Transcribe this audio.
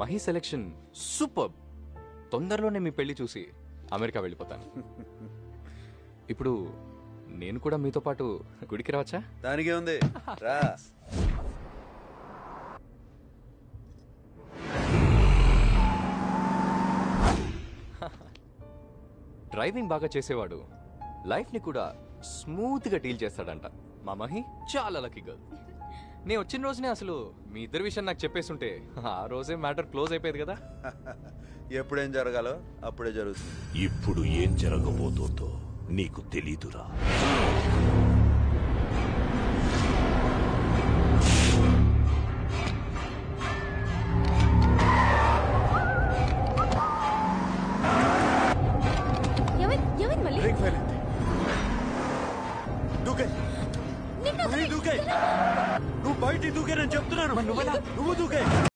Mahi selection super. తొందరలోనే మీ పెళ్లి చూసి అమెరికా వెళ్ళిపోతాను. ఇప్పుడు నేను కూడా మీతో పాటు గుడికి రావచ్చా? దానికే ఉంది, రా. డ్రైవింగ్ బాగా చేసేవాడు లైఫ్ ని కూడా స్మూత్ గా డీల్ చేస్తాడంట. మా మహి చాలా లక్కీ గర్ల్. నేను వచ్చిన రోజునే అసలు మీ ఇద్దరి విషయం నాకు చెప్పేస్తుంటే ఆ రోజే మ్యాటర్ క్లోజ్ అయిపోయేది కదా. ఎప్పుడేం జరగాలో అప్పుడే జరుగుతుంది. ఇప్పుడు ఏం జరగబోతోందో నీకు తెలీదురా. నువ్వు బయటికి దూకే, నేను చెప్తున్నాను. నువ్వు దూకే.